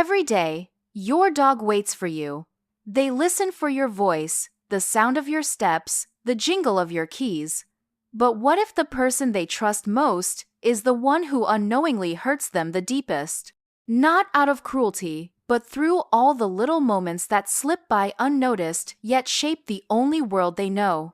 Every day, your dog waits for you. They listen for your voice, the sound of your steps, the jingle of your keys. But what if the person they trust most is the one who unknowingly hurts them the deepest? Not out of cruelty, but through all the little moments that slip by unnoticed yet shape the only world they know.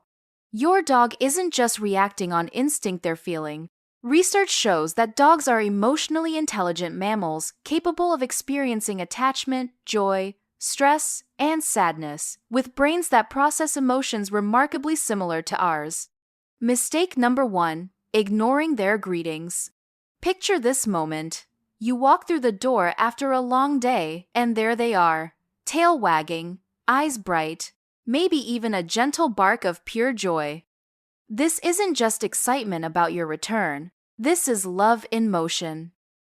Your dog isn't just reacting on instinct they're feeling. Research shows that dogs are emotionally intelligent mammals capable of experiencing attachment, joy, stress, and sadness, with brains that process emotions remarkably similar to ours. Mistake number 1: ignoring their greetings. Picture this moment. You walk through the door after a long day, and there they are, tail wagging, eyes bright, maybe even a gentle bark of pure joy. This isn't just excitement about your return. This is love in motion.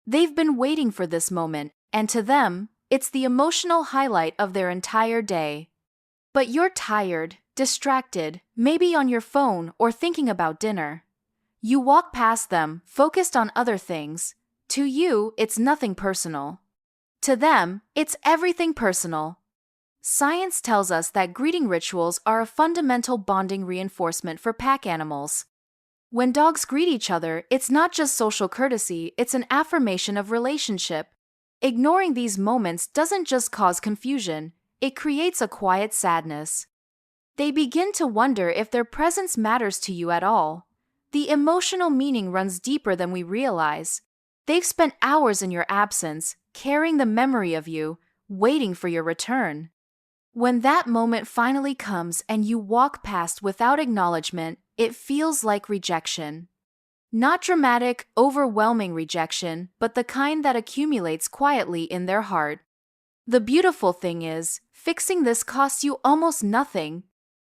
They've been waiting for this moment, and to them, it's the emotional highlight of their entire day. But you're tired, distracted, maybe on your phone or thinking about dinner. You walk past them, focused on other things. To you, it's nothing personal. To them, it's everything personal. Science tells us that greeting rituals are a fundamental bonding reinforcement for pack animals. When dogs greet each other, it's not just social courtesy, it's an affirmation of relationship. Ignoring these moments doesn't just cause confusion, it creates a quiet sadness. They begin to wonder if their presence matters to you at all. The emotional meaning runs deeper than we realize. They've spent hours in your absence, carrying the memory of you, waiting for your return. When that moment finally comes and you walk past without acknowledgement, it feels like rejection. Not dramatic, overwhelming rejection, but the kind that accumulates quietly in their heart. The beautiful thing is, fixing this costs you almost nothing.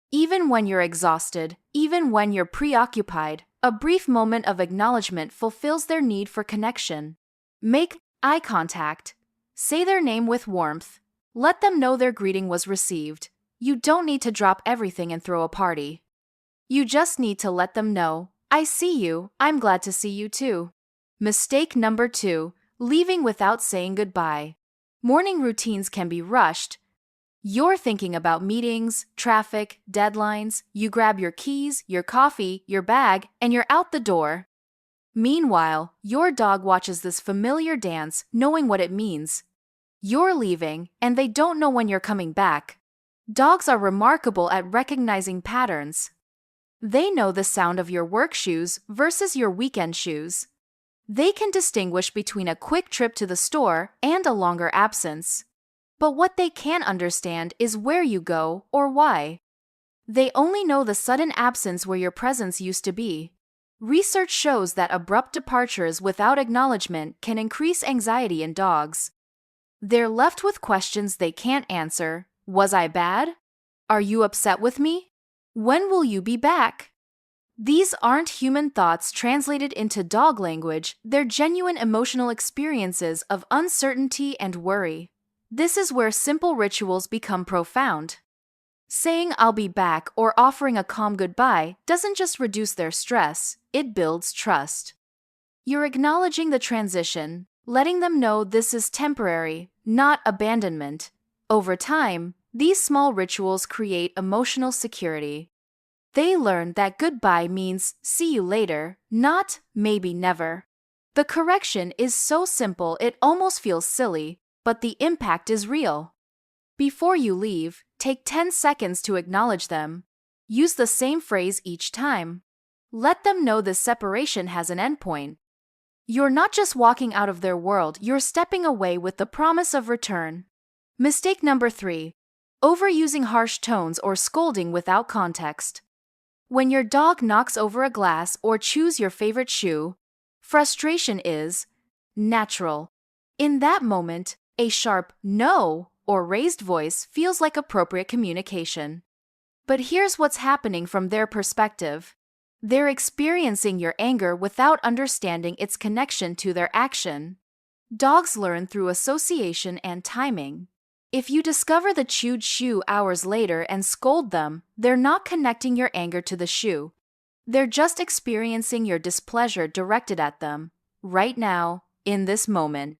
Even when you're exhausted, even when you're preoccupied, a brief moment of acknowledgement fulfills their need for connection. Make eye contact. Say their name with warmth. Let them know their greeting was received. You don't need to drop everything and throw a party. You just need to let them know, I see you, I'm glad to see you too. Mistake number 2: leaving without saying goodbye. Morning routines can be rushed. You're thinking about meetings, traffic, deadlines. You grab your keys, your coffee, your bag, and you're out the door. Meanwhile, your dog watches this familiar dance, knowing what it means. You're leaving, and they don't know when you're coming back. Dogs are remarkable at recognizing patterns. They know the sound of your work shoes versus your weekend shoes. They can distinguish between a quick trip to the store and a longer absence. But what they can't understand is where you go or why. They only know the sudden absence where your presence used to be. Research shows that abrupt departures without acknowledgement can increase anxiety in dogs. They're left with questions they can't answer. Was I bad? Are you upset with me? When will you be back? These aren't human thoughts translated into dog language, they're genuine emotional experiences of uncertainty and worry. This is where simple rituals become profound. Saying I'll be back or offering a calm goodbye doesn't just reduce their stress, it builds trust. You're acknowledging the transition, letting them know this is temporary, not abandonment. Over time, these small rituals create emotional security. They learn that goodbye means see you later, not maybe never. The correction is so simple it almost feels silly, but the impact is real. Before you leave, take 10 seconds to acknowledge them. Use the same phrase each time. Let them know this separation has an endpoint. You're not just walking out of their world, you're stepping away with the promise of return. Mistake number 3: overusing harsh tones or scolding without context. When your dog knocks over a glass or chews your favorite shoe, frustration is natural. In that moment, a sharp no or raised voice feels like appropriate communication. But here's what's happening from their perspective. They're experiencing your anger without understanding its connection to their action. Dogs learn through association and timing. If you discover the chewed shoe hours later and scold them, they're not connecting your anger to the shoe. They're just experiencing your displeasure directed at them, right now, in this moment.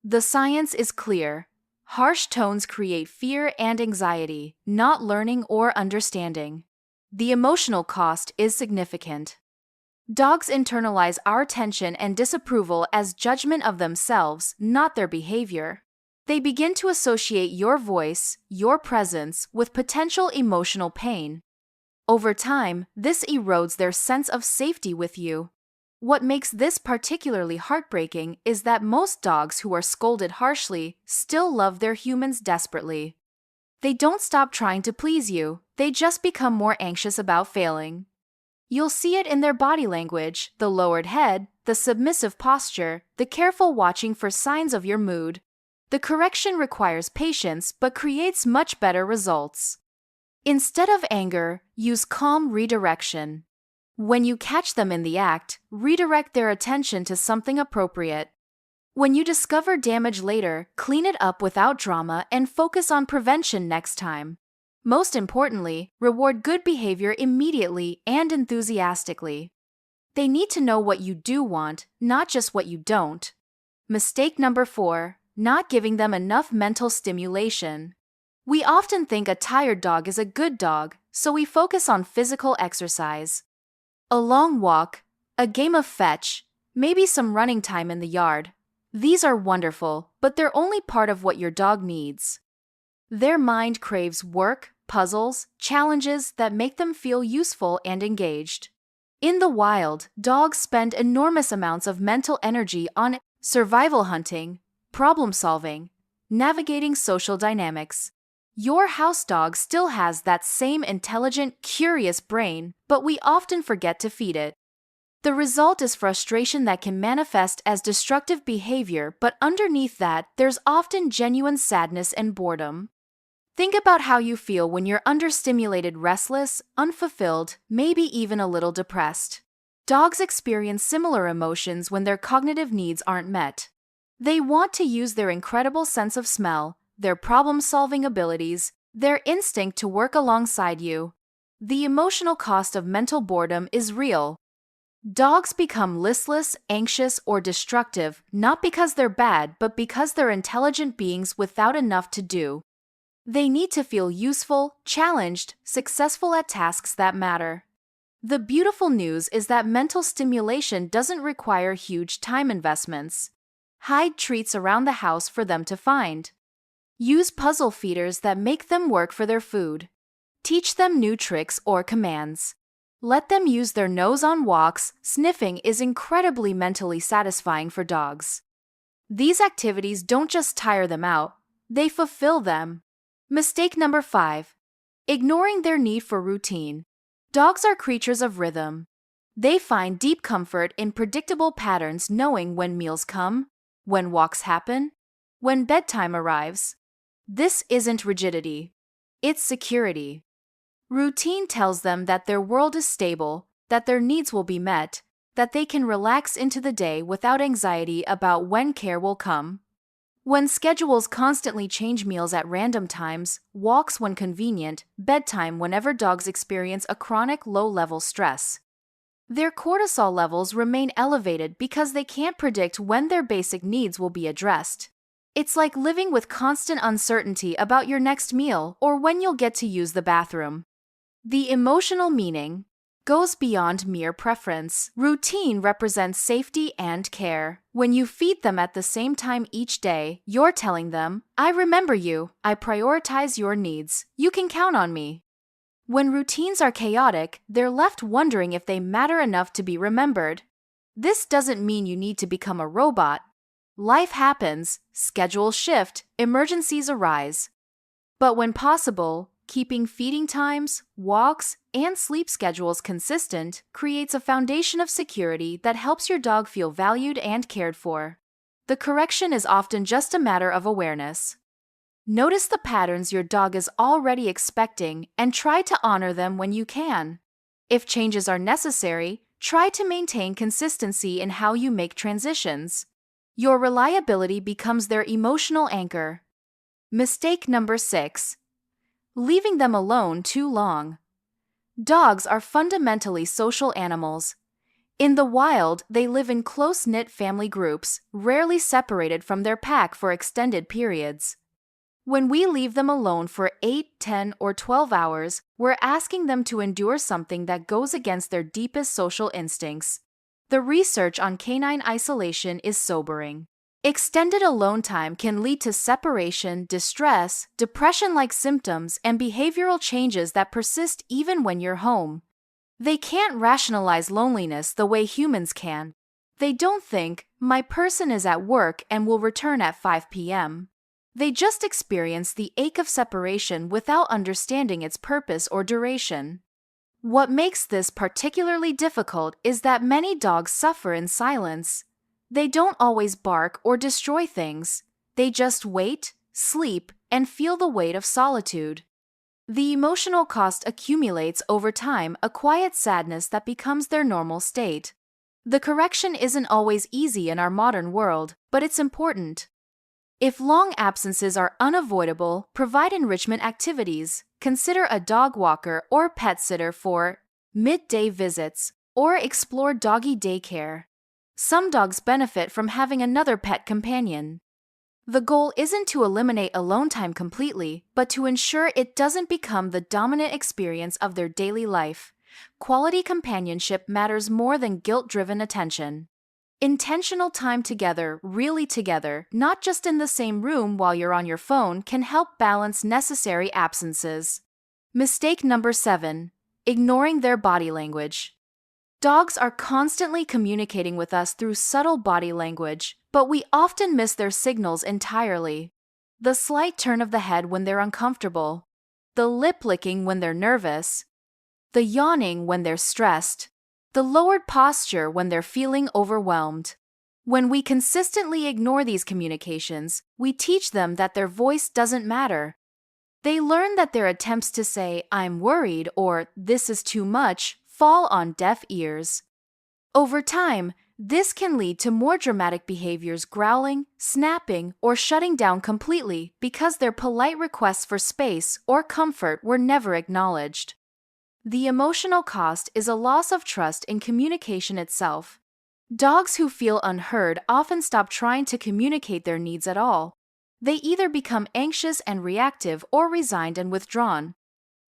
The science is clear. Harsh tones create fear and anxiety, not learning or understanding. The emotional cost is significant. Dogs internalize our tension and disapproval as judgment of themselves, not their behavior. They begin to associate your voice, your presence, with potential emotional pain. Over time, this erodes their sense of safety with you. What makes this particularly heartbreaking is that most dogs who are scolded harshly still love their humans desperately. They don't stop trying to please you, they just become more anxious about failing. You'll see it in their body language, the lowered head, the submissive posture, the careful watching for signs of your mood. The correction requires patience but creates much better results. Instead of anger, use calm redirection. When you catch them in the act, redirect their attention to something appropriate. When you discover damage later, clean it up without drama and focus on prevention next time. Most importantly, reward good behavior immediately and enthusiastically. They need to know what you do want, not just what you don't. Mistake number 4, not giving them enough mental stimulation. We often think a tired dog is a good dog, so we focus on physical exercise. A long walk, a game of fetch, maybe some running time in the yard. These are wonderful, but they're only part of what your dog needs. Their mind craves work, puzzles, challenges that make them feel useful and engaged. In the wild, dogs spend enormous amounts of mental energy on survival hunting, problem solving, navigating social dynamics. Your house dog still has that same intelligent, curious brain, but we often forget to feed it. The result is frustration that can manifest as destructive behavior, but underneath that, there's often genuine sadness and boredom. Think about how you feel when you're understimulated, restless, unfulfilled, maybe even a little depressed. Dogs experience similar emotions when their cognitive needs aren't met. They want to use their incredible sense of smell, their problem-solving abilities, their instinct to work alongside you. The emotional cost of mental boredom is real. Dogs become listless, anxious, or destructive not because they're bad, but because they're intelligent beings without enough to do. They need to feel useful, challenged, successful at tasks that matter. The beautiful news is that mental stimulation doesn't require huge time investments. Hide treats around the house for them to find. Use puzzle feeders that make them work for their food. Teach them new tricks or commands. Let them use their nose on walks. Sniffing is incredibly mentally satisfying for dogs. These activities don't just tire them out, they fulfill them. Mistake number 5. Ignoring their need for routine. Dogs are creatures of rhythm. They find deep comfort in predictable patterns, knowing when meals come, when walks happen, when bedtime arrives. This isn't rigidity. It's security. Routine tells them that their world is stable, that their needs will be met, that they can relax into the day without anxiety about when care will come. When schedules constantly change, meals at random times, walks when convenient, bedtime whenever, dogs experience a chronic low-level stress. Their cortisol levels remain elevated because they can't predict when their basic needs will be addressed. It's like living with constant uncertainty about your next meal or when you'll get to use the bathroom. The emotional meaning goes beyond mere preference. Routine represents safety and care. When you feed them at the same time each day, you're telling them, "I remember you, I prioritize your needs, you can count on me." When routines are chaotic, they're left wondering if they matter enough to be remembered. This doesn't mean you need to become a robot. Life happens, schedules shift, emergencies arise. But when possible, keeping feeding times, walks, and sleep schedules consistent creates a foundation of security that helps your dog feel valued and cared for. The correction is often just a matter of awareness. Notice the patterns your dog is already expecting and try to honor them when you can. If changes are necessary, try to maintain consistency in how you make transitions. Your reliability becomes their emotional anchor. Mistake number 6. Leaving them alone too long. Dogs are fundamentally social animals. In the wild, they live in close-knit family groups, rarely separated from their pack for extended periods. When we leave them alone for 8, 10, or 12 hours, we're asking them to endure something that goes against their deepest social instincts. The research on canine isolation is sobering. Extended alone time can lead to separation, distress, depression-like symptoms, and behavioral changes that persist even when you're home. They can't rationalize loneliness the way humans can. They don't think, my person is at work and will return at 5 p.m. They just experience the ache of separation without understanding its purpose or duration. What makes this particularly difficult is that many dogs suffer in silence. They don't always bark or destroy things. They just wait, sleep, and feel the weight of solitude. The emotional cost accumulates over time, a quiet sadness that becomes their normal state. The correction isn't always easy in our modern world, but it's important. If long absences are unavoidable, provide enrichment activities. Consider a dog walker or pet sitter for midday visits, or explore doggy daycare. Some dogs benefit from having another pet companion. The goal isn't to eliminate alone time completely, but to ensure it doesn't become the dominant experience of their daily life. Quality companionship matters more than guilt-driven attention. Intentional time together, really together, not just in the same room while you're on your phone, can help balance necessary absences. Mistake number 7. Ignoring their body language. Dogs are constantly communicating with us through subtle body language, but we often miss their signals entirely. The slight turn of the head when they're uncomfortable, the lip licking when they're nervous, the yawning when they're stressed, the lowered posture when they're feeling overwhelmed. When we consistently ignore these communications, we teach them that their voice doesn't matter. They learn that their attempts to say, "I'm worried" or "this is too much" fall on deaf ears. Over time, this can lead to more dramatic behaviors, growling, snapping, or shutting down completely because their polite requests for space or comfort were never acknowledged. The emotional cost is a loss of trust in communication itself. Dogs who feel unheard often stop trying to communicate their needs at all. They either become anxious and reactive or resigned and withdrawn.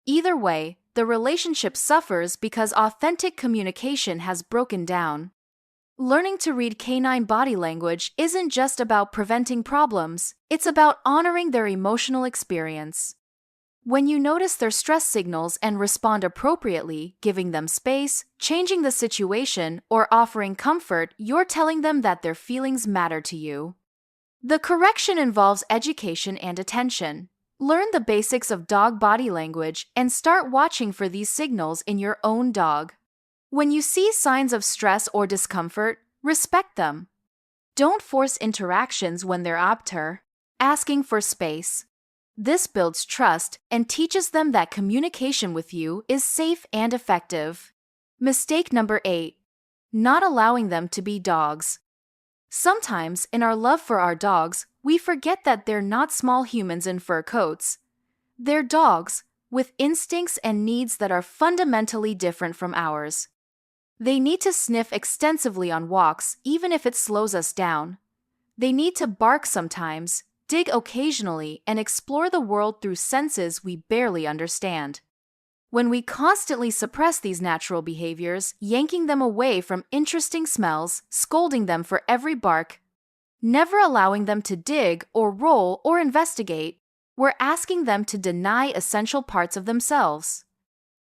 Either way, the relationship suffers because authentic communication has broken down. Learning to read canine body language isn't just about preventing problems, it's about honoring their emotional experience. When you notice their stress signals and respond appropriately, giving them space, changing the situation, or offering comfort, you're telling them that their feelings matter to you. The correction involves education and attention. Learn the basics of dog body language and start watching for these signals in your own dog. When you see signs of stress or discomfort, respect them. Don't force interactions when they're obtuse, asking for space. This builds trust and teaches them that communication with you is safe and effective. Mistake number 8. Not allowing them to be dogs. Sometimes, in our love for our dogs, we forget that they're not small humans in fur coats. They're dogs, with instincts and needs that are fundamentally different from ours. They need to sniff extensively on walks, even if it slows us down. They need to bark sometimes, dig occasionally, and explore the world through senses we barely understand. When we constantly suppress these natural behaviors, yanking them away from interesting smells, scolding them for every bark, never allowing them to dig or roll or investigate, we're asking them to deny essential parts of themselves.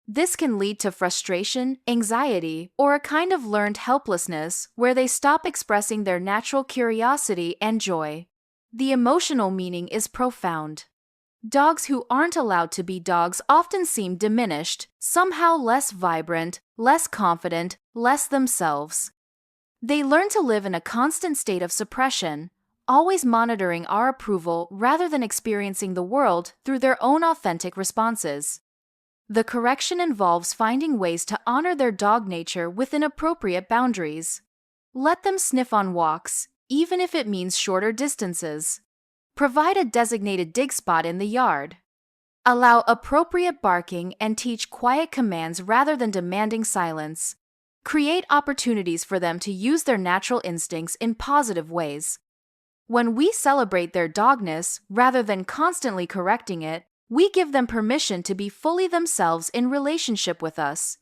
This can lead to frustration, anxiety, or a kind of learned helplessness where they stop expressing their natural curiosity and joy. The emotional meaning is profound. Dogs who aren't allowed to be dogs often seem diminished, somehow less vibrant, less confident, less themselves. They learn to live in a constant state of suppression, always monitoring our approval rather than experiencing the world through their own authentic responses. The correction involves finding ways to honor their dog nature within appropriate boundaries. Let them sniff on walks, even if it means shorter distances. Provide a designated dig spot in the yard. Allow appropriate barking and teach quiet commands rather than demanding silence. Create opportunities for them to use their natural instincts in positive ways. When we celebrate their dogness rather than constantly correcting it, we give them permission to be fully themselves in relationship with us.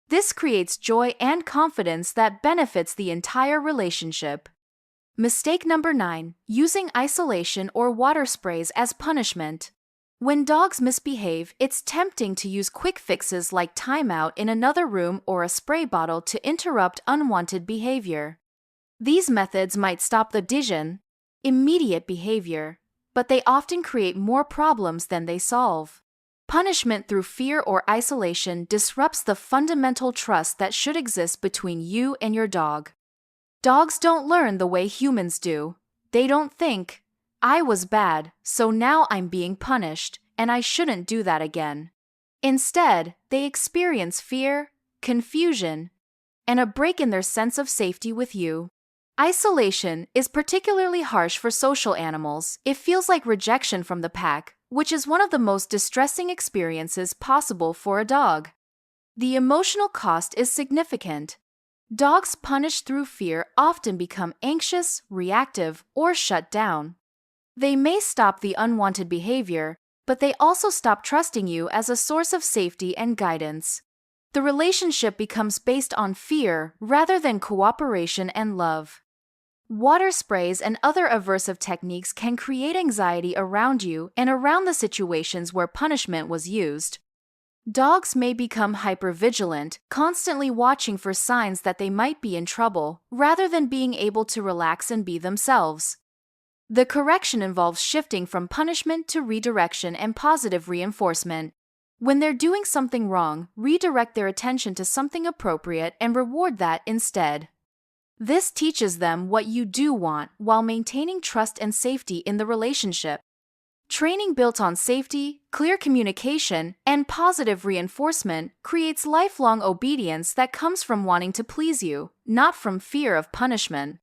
This creates joy and confidence that benefits the entire relationship. Mistake number 9, using isolation or water sprays as punishment. When dogs misbehave, it's tempting to use quick fixes like timeout in another room or a spray bottle to interrupt unwanted behavior. These methods might stop the immediate behavior, but they often create more problems than they solve. Punishment through fear or isolation disrupts the fundamental trust that should exist between you and your dog. Dogs don't learn the way humans do. They don't think, I was bad, so now I'm being punished, and I shouldn't do that again. Instead, they experience fear, confusion, and a break in their sense of safety with you. Isolation is particularly harsh for social animals. It feels like rejection from the pack, which is one of the most distressing experiences possible for a dog. The emotional cost is significant. Dogs punished through fear often become anxious, reactive, or shut down. They may stop the unwanted behavior, but they also stop trusting you as a source of safety and guidance. The relationship becomes based on fear rather than cooperation and love. Water sprays and other aversive techniques can create anxiety around you and around the situations where punishment was used. Dogs may become hypervigilant, constantly watching for signs that they might be in trouble, rather than being able to relax and be themselves. The correction involves shifting from punishment to redirection and positive reinforcement. When they're doing something wrong, redirect their attention to something appropriate and reward that instead. This teaches them what you do want while maintaining trust and safety in the relationship. Training built on safety, clear communication, and positive reinforcement creates lifelong obedience that comes from wanting to please you, not from fear of punishment.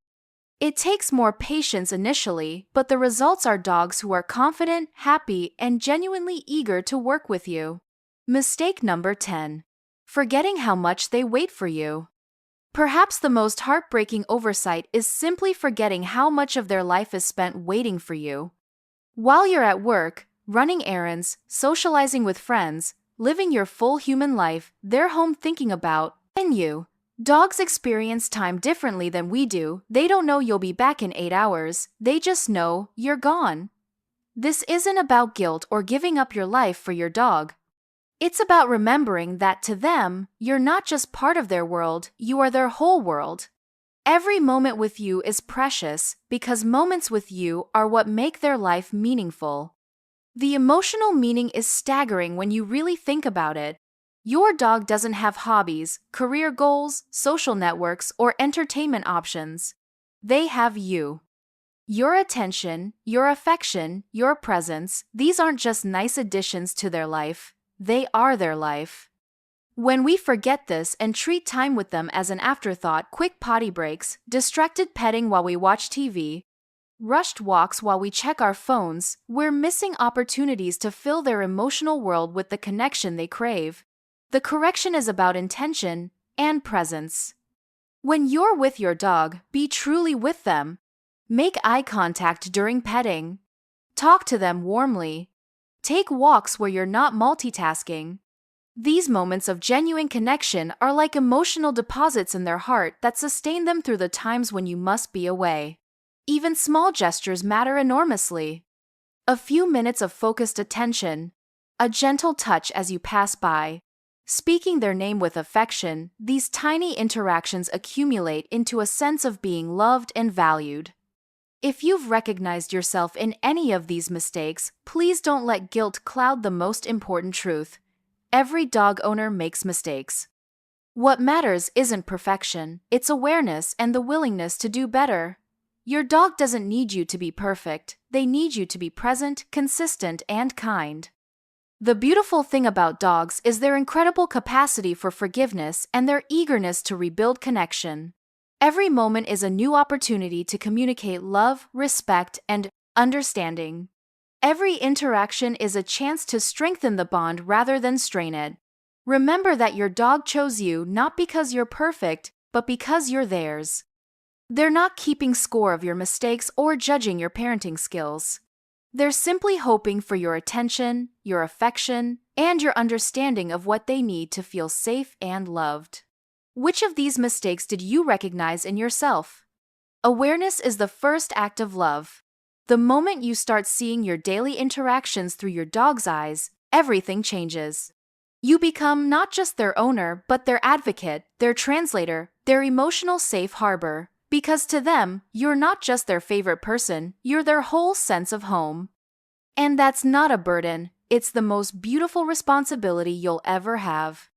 It takes more patience initially, but the results are dogs who are confident, happy, and genuinely eager to work with you. Mistake number 10. Forgetting how much they wait for you. Perhaps the most heartbreaking oversight is simply forgetting how much of their life is spent waiting for you. While you're at work, running errands, socializing with friends, living your full human life, they're home thinking about you. Dogs experience time differently than we do. They don't know you'll be back in 8 hours, they just know you're gone. This isn't about guilt or giving up your life for your dog. It's about remembering that to them, you're not just part of their world, you are their whole world. Every moment with you is precious because moments with you are what make their life meaningful. The emotional meaning is staggering when you really think about it. Your dog doesn't have hobbies, career goals, social networks, or entertainment options. They have you. Your attention, your affection, your presence, these aren't just nice additions to their life, they are their life. When we forget this and treat time with them as an afterthought, quick potty breaks, distracted petting while we watch TV, rushed walks while we check our phones, we're missing opportunities to fill their emotional world with the connection they crave. The correction is about intention and presence. When you're with your dog, be truly with them. Make eye contact during petting. Talk to them warmly. Take walks where you're not multitasking. These moments of genuine connection are like emotional deposits in their heart that sustain them through the times when you must be away. Even small gestures matter enormously. A few minutes of focused attention, a gentle touch as you pass by, speaking their name with affection, these tiny interactions accumulate into a sense of being loved and valued. If you've recognized yourself in any of these mistakes, please don't let guilt cloud the most important truth. Every dog owner makes mistakes. What matters isn't perfection, it's awareness and the willingness to do better. Your dog doesn't need you to be perfect, they need you to be present, consistent, and kind. The beautiful thing about dogs is their incredible capacity for forgiveness and their eagerness to rebuild connection. Every moment is a new opportunity to communicate love, respect, and understanding. Every interaction is a chance to strengthen the bond rather than strain it. Remember that your dog chose you not because you're perfect, but because you're theirs. They're not keeping score of your mistakes or judging your parenting skills. They're simply hoping for your attention, your affection, and your understanding of what they need to feel safe and loved. Which of these mistakes did you recognize in yourself? Awareness is the first act of love. The moment you start seeing your daily interactions through your dog's eyes, everything changes. You become not just their owner, but their advocate, their translator, their emotional safe harbor. Because to them, you're not just their favorite person, you're their whole sense of home. And that's not a burden, it's the most beautiful responsibility you'll ever have.